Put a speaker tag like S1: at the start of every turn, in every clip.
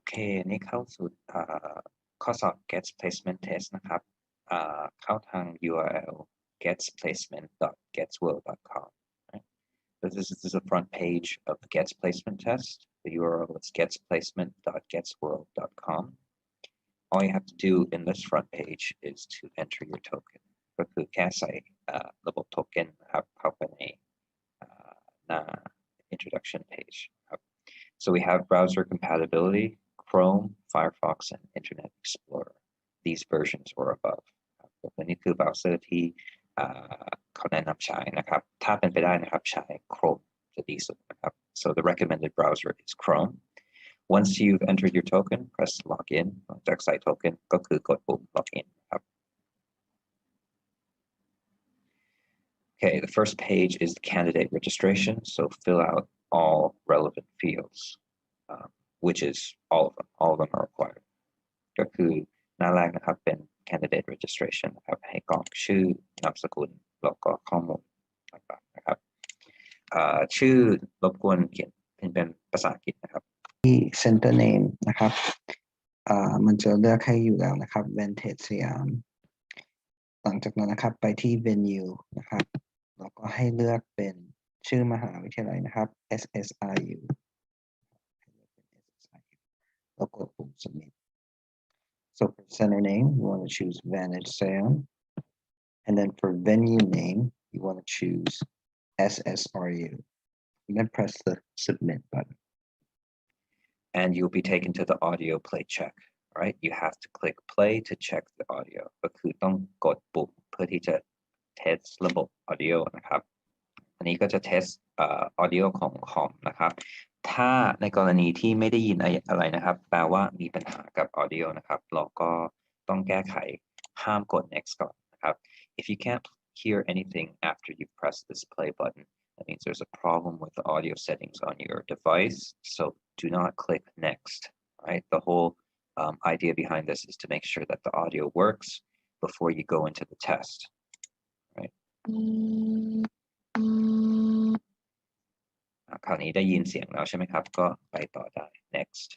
S1: เคนี่เข้าสู่ข้อสอบ gets placement test นะครับเข้าทาง URL getsplacement.getsworld.com. Right? So this is the front page of the gets placement test. The URL is getsplacement.getsworld.com. All you have to do in this front page is to enter your token. ก็คือแค่ใส่ระบบโทเค็นนะครับเข้าไปในหน้า introduction page ครับ So we have browser compatibility, Chrome, Firefox, and Internet Explorer. These versions were above. ตัวนี้คือ browser ที่เขาแนะนำใช้นะครับถ้าเป็นไปได้นะครับใช้ Chrome จะดีสุดนะครับ So the recommended browser is Chrome. Once you've entered your token, press login. หลังจากใส่ token ก็คือกดปุ่ม login ครับ Okay, the first page is the candidate registration. So fill out all relevant fields, which is all of them. All of them are required. ก็คือหน้าแรกนะครับเป็น candidate registration นะครับให้กรอกชื่อนามสกุลแล้วก็ข้อมูลต่างๆนะครับชื่อรบกวนเขียนเป็นภาษาอังกฤษนะครับ
S2: ที่ center name นะครับมันจะเลือกให้อยู่แล้วนะครับ Vantage สยามหลังจากนั้นนะครับไปที่ venue นะครับแล้วก็ให้เลือกเป็นชื่อมหาวิทยาลัยนะครับ SSRU แล้วกดปุ่ม submit. So for center name, you want to choose Vantage Siam. And then for venue name, you want to choose SSRU. And then press the submit button.
S1: And you'll be taken to the audio play check, right? You have to click play to check the audio. ก็คือต้องกดปุ่มเพื่อที่จะ test ระบบ audio นะครับอันนี้ก็จะ test audio ของคอมนะครับถ้าในกรณีที่ไม่ได้ยินอะไรนะครับแปลว่ามีปัญหากับ audio นะครับเราก็ต้องแก้ไขห้ามกด next ก่อนนะครับ If you can't hear anything after you press this play button, that means there's a problem with the audio settings on your device. So do not click next, right? The whole idea behind this is to make sure that the audio works before you go into the test, right? คราวนี้ได้ยินเสียงแล้วใช่ไหมครับก็ไปต่อได้ next.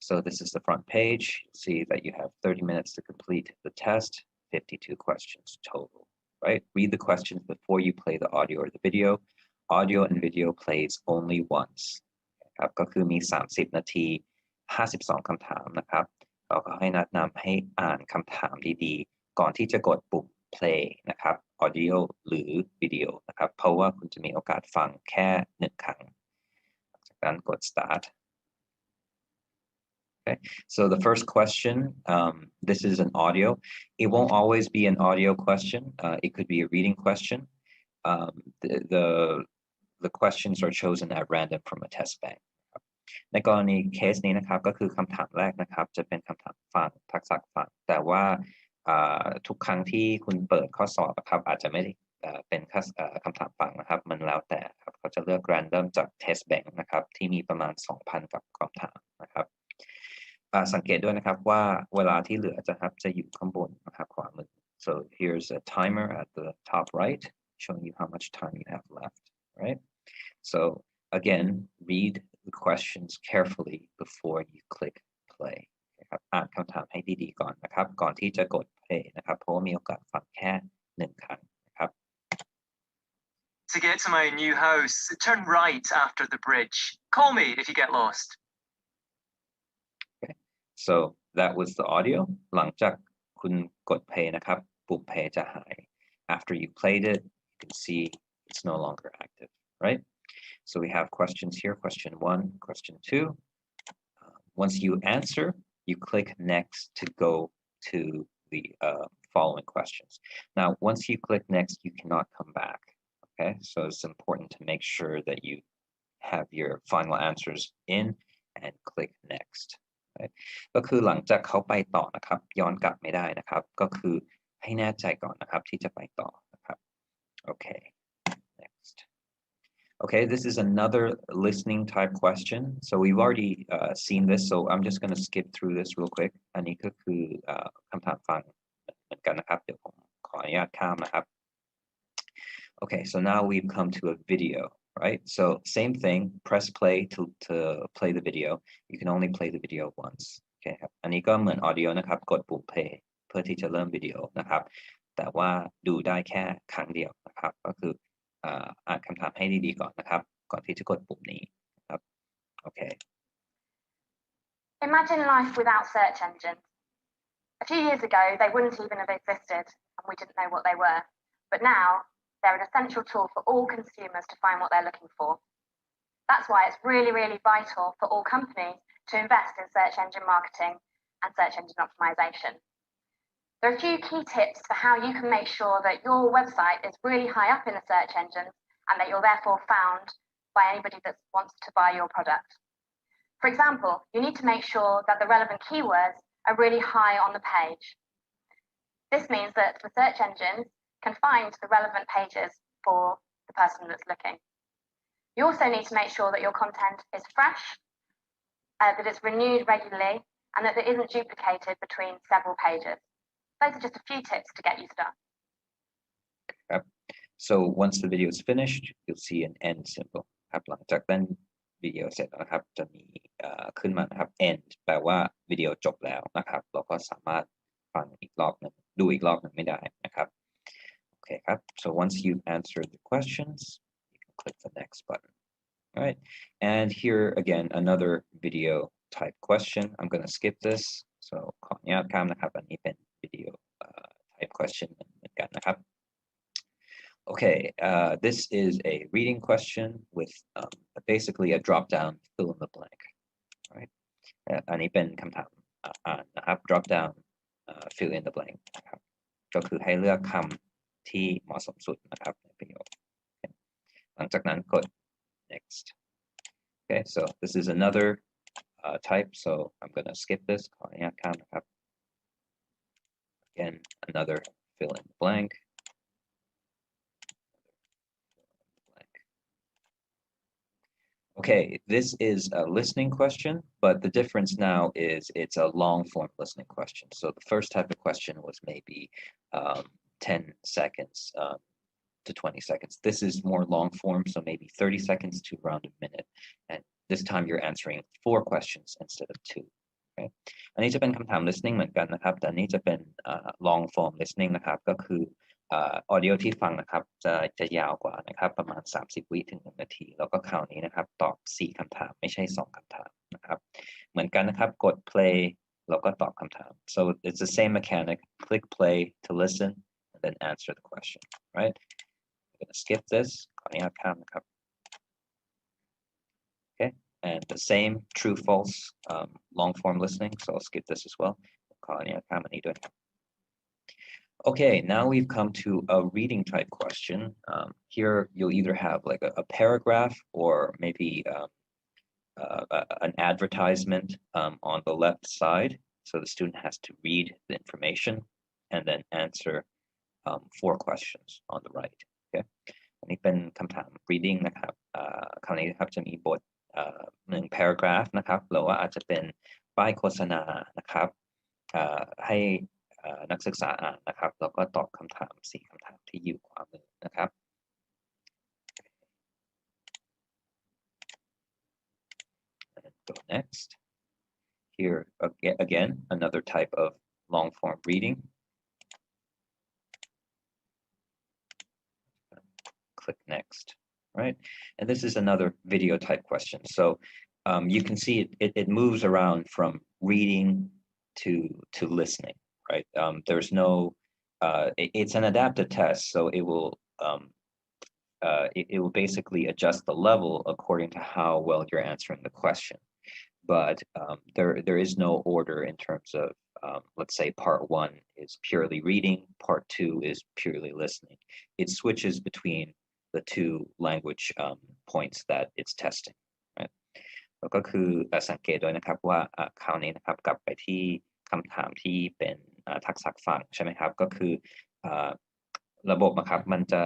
S1: So this is the front page. You'll see that you have 30 minutes to complete the test, 52 questions total, right? Read the questions before you play the audio or the video. Audio and video plays only once. ครับก็คือมี30นาที52คำถามนะครับเราก็ให้แนะนำให้อ่านคำถามดีๆก่อนที่จะกดปุ่ม play นะครับ audio หรือ video นะครับเพราะว่าคุณจะมีโอกาสฟังแค่1ครั้งจากนั้นกด start. Okay, so the first question, this is an audio. It won't always be an audio question. It could be a reading question. The questions are chosen at random from a test bank. ในกรณีเคสนี้นะครับก็คือคำถามแรกนะครับจะเป็นคำถามฟังทักษะฟังแต่ว่าทุกครั้งที่คุณเปิดข้อสอบครับอาจจะไม่ได้เป็นคำถามฟังนะครับมันแล้วแต่ครับเขาจะเลือก random จาก test bank นะครับที่มีประมาณ 2,000 กับคำถามนะครับสังเกตด้วยนะครับว่าเวลาที่เหลือจะอยู่ข้างบนนะครับขวามือ so here's a timer at the top right showing you how much time you have left, right? So again, read the questions carefully before you click play. ครับอ่านคำถามให้ดีๆก่อนนะครับก่อนที่จะกด play นะครับเพราะว่ามีโอกาสฟังแค่1ครั้งนะครับ
S3: To get to my new house, turn right after the bridge. Call me if you get lost.
S1: Okay. So that was the audio. หลังจากคุณกด play นะครับปุ่ม play จะหาย After you played it, you can see it's no longer active, right? So we have questions here, question 1, question 2. Once you answer, you click next to go to the following questions. Now, once you click next, you cannot come back, okay? So it's important to make sure that you have your final answers in and click next. Right? ก็คือหลังจากเขาไปต่อนะครับย้อนกลับไม่ได้นะครับก็คือให้แน่ใจก่อนนะครับที่จะไปต่อนะครับ Okay, next. Okay, this is another listening type question. So we've already seen this, so I'm just going to skip through this real quick. อันนี้ก็คือคำถามฟังเหมือนกันนะครับเดี๋ยวผมขออนุญาตข้ามนะครับ Okay, so now we've come to a video. right? So same thing, press play to play the video. You can only play the video once โอเคครับอันนี้ก็เหมือน audio นะครับกดปุ่ม play เพื่อที่จะเริ่มวิดีโอนะครับแต่ว่าดูได้แค่ครั้งเดียวนะครับก็คืออ่านคำถามให้ดีๆก่อนนะครับก่อนที่จะกดปุ่มนี้ครับโอเค
S4: Imagine life without search engines. A few years ago, they wouldn't even have existed, and we didn't know what they were. But now, they're an essential tool for all consumers to find what they're looking for. That's why it's really, really vital for all companies to invest in search engine marketing and search engine optimization. There are a few key tips for how you can make sure that your website is really high up in the search engines and that you're therefore found by anybody that wants to buy your product. For example, you need to make sure that the relevant keywords are really high on the page. This means that the search engines can find the relevant pages for the person that's looking. You also need to make sure that your content is fresh, that it's renewed regularly, and that it isn't duplicated between several pages. Those are just a few tips to get you started.
S1: So once the video is finished, you'll see an end symbol ครับหลังจากนั้นวิดีโอเสร็จแล้วนะครับจะมีขึ้นมานะครับ end แปลว่าวิดีโอจบแล้วนะครับเราก็สามารถฟังอีกรอบหนึ่งดูอีกรอบหนึ่งไม่ได้นะครับโอเคครับ so once you've answered the questions you can click the next button all right and here again another video type question I'm going to skip this so ขออนุญาตข้ามนะครับอันนี้เป็น video type question เหมือนกันนะครับOkay, this is a reading question with basically a drop-down fill in the blank, right? อันนี้เป็นคำถามอ่านนะครับ drop-down fill in the blank นะครับก็คือให้เลือกคำที่เหมาะสมสุดนะครับในประโยคหลังจากนั้นกด next. Okay, so this is another type, so I'm going to skip this. ขออนุญาตข้ามนะครับ Again, another fill in the blank. Okay, this is a listening question, but the difference now is it's a long form listening question. So the first type of question was maybe 10 seconds to 20 seconds. This is more long form, so maybe 30 seconds to around a minute. And this time you're answering 4 questions instead of 2. Okay. อันนี้จะเป็นคำถาม listening เหมือนกันนะครับแต่อันนี้จะเป็น long form listening นะครับก็คือaudio ที่ฟังนะครับจะยาวกว่านะครับประมาณ30วิถึง1นาทีแล้วก็คราวนี้นะครับตอบ4คำถามไม่ใช่2คำถามนะครับเหมือนกันนะครับกด play แล้วก็ตอบคำถาม so it's the same mechanic click play to listen and then answer the question right I'm going to skip this ขออนุญาตข้ามนะครับ okay and the same true false long form listening so I'll skip this as well ขออนุญาตข้ามอันนี้ด้วยครับOkay, now we've come to a reading type question. Here you'll either have like a paragraph or maybe an advertisement on the left side. So the student has to read the information and then answer 4 questions on the right. Okay, อันนี้เป็นคำถาม reading นะครับคราวนี้นะครับจะมีบท1 paragraph นะครับหรือว่าอาจจะเป็นป้ายโฆษณานะครับให้นักศึกษาอ่านนะครับแล้วก็ตอบคำถาม4คำถามที่อยู่ขวามือนะครับ and go next here again another type of long form reading click next right and this is another video type question so you can see it moves around from reading to listening right? There's no, it's an adaptive test, so it will basically adjust the level according to how well you're answering the question. But there is no order in terms of, let's say part 1 is purely reading, part 2 is purely listening. It switches between the 2 language points that it's testing, right? แล้วก็คือสังเกตด้วยนะครับว่าคราวนี้นะครับกลับไปที่คำถามที่เป็นทักษะฟังใช่ไหมครับก็คือระบบนะครับมันจะ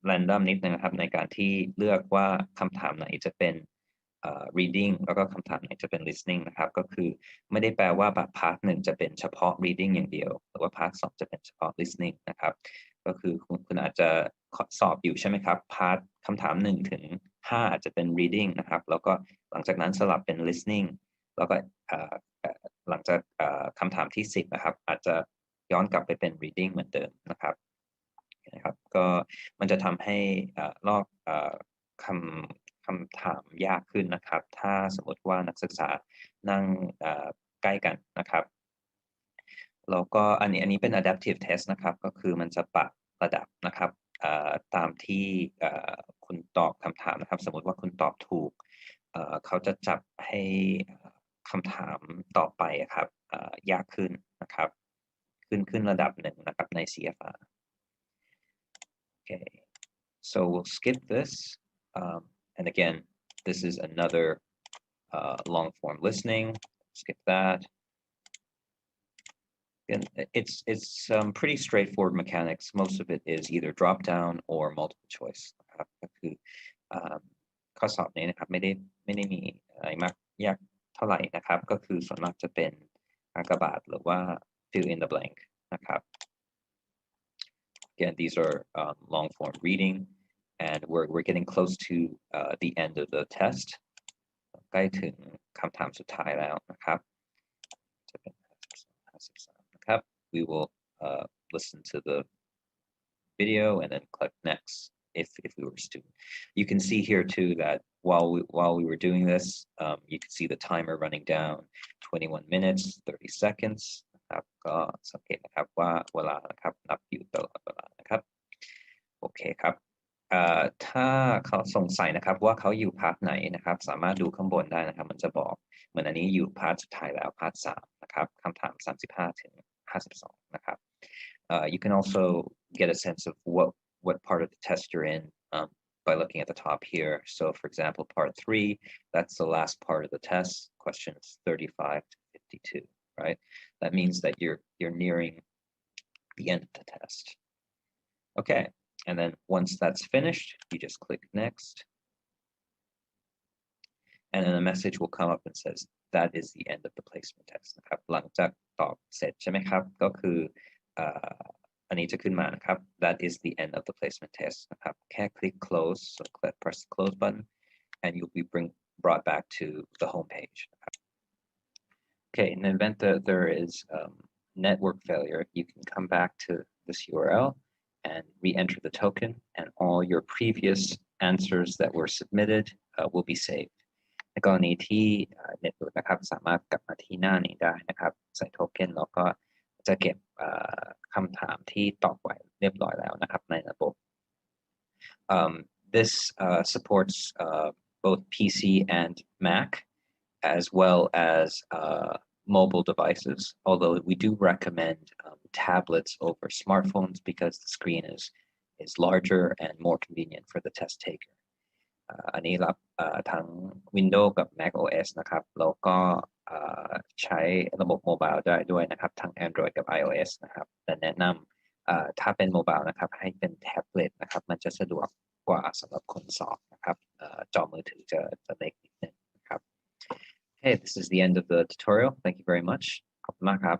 S1: random นิดนึงนะครับในการที่เลือกว่าคำถามไหนจะเป็นreading แล้วก็คำถามไหนจะเป็น listening นะครับก็คือไม่ได้แปลว่าแบบพาร์ท 1จะเป็นเฉพาะ reading อย่างเดียวหรือว่าพาร์ท 2จะเป็นเฉพาะ listening นะครับก็คือคุณอาจจะ สอบอยู่ใช่ไหมครับพาร์ทคำถาม1 ถึง 5อาจจะเป็น reading นะครับแล้วก็หลังจากนั้นสลับเป็น listening แล้วก็หลังจากคำถามที่10นะครับอาจจะย้อนกลับไปเป็น reading เหมือนเดิมนะครับก็มันจะทำให้ลอกคำถามยากขึ้นนะครับถ้าสมมติว่านักศึกษานั่งใกล้กันนะครับแล้วก็อันนี้เป็น adaptive test นะครับก็คือมันจะปรับระดับนะครับตามที่คุณตอบคำถามนะครับสมมติว่าคุณตอบถูกเขาจะจับให้คำถามต่อไปครับยากขึ้นนะครับขึ้นระดับ1นะครับใน CFR Okay, so we'll skip this and again this is another long form listening. Skip that. And it's pretty straightforward mechanics. Most of it is either drop down or multiple choice นะครับก็คือข้อสอบนี้นะครับไม่ได้มีอะไรมากยากเท่าไหร่นะครับก็คือส่วนมากจะเป็นกากบาทหรือว่า fill in the blank นะครับ Again, these are long form reading and we're getting close to the end of the test ใกล้ถึงคำถามสุดท้ายแล้วนะครับจะเป็น53นะครับ we will listen to the video and then click next if we were a student. You can see here too that while we were doing this, you can see the timer running down 21 minutes, 30 seconds. นะครับก็สังเกตนะครับว่าเวลานะครับนับอยู่ตลอดเวลานะครับโอเคครับถ้าเขาสงสัยนะครับว่าเขาอยู่พาร์ทไหนนะครับสามารถดูข้างบนได้นะครับมันจะบอกเหมือนอันนี้อยู่พาร์ทสุดท้ายแล้วพาร์ท3นะครับคำถาม35 ถึง 52นะครับ you can also get a sense of what part of the test you're in by looking at the top here. So for example, part 3, that's the last part of the test, questions 35 to 52, right? That means that you're nearing the end of the test. Okay, and then once that's finished, you just click next. And then a message will come up and says, that is the end of the placement test นะครับหลังจากตอบเสร็จใช่ไหมครับก็คืออันนี้จะขึ้นมานะครับ that is the end of the placement test นะครับแค่คลิก close so press the close button and you'll be brought back to the home page นะครับ Okay, in the event that there is network failure you can come back to this URL and re-enter the token and all your previous answers that were submitted will be saved ในกรณีที่เน็ตหลุดนะครับสามารถกลับมาที่หน้านี้ได้นะครับใส่โทเค็นแล้วก็จะเก็บคำถามที่ตอบไว้เรียบร้อยแล้วนะครับในระบบ This supports both PC and Mac as well as mobile devices, although we do recommend tablets over smartphones because the screen is larger and more convenient for the test taker. อันนี้รับทั้ง Windows กับ Mac OS นะครับแล้วก็ใช้ระบบโมบายได้ด้วยนะครับทั้ง Android กับ iOS นะครับแต่แนะนำถ้าเป็นโมบายนะครับให้เป็นแท็บเล็ตนะครับมันจะสะดวกกว่าสำหรับคนสอบนะครับจอมือถือจะเล็กนิดนึงนะครับ Okay, this is the end of the tutorial. Thank you very much. ขอบคุณมากครับ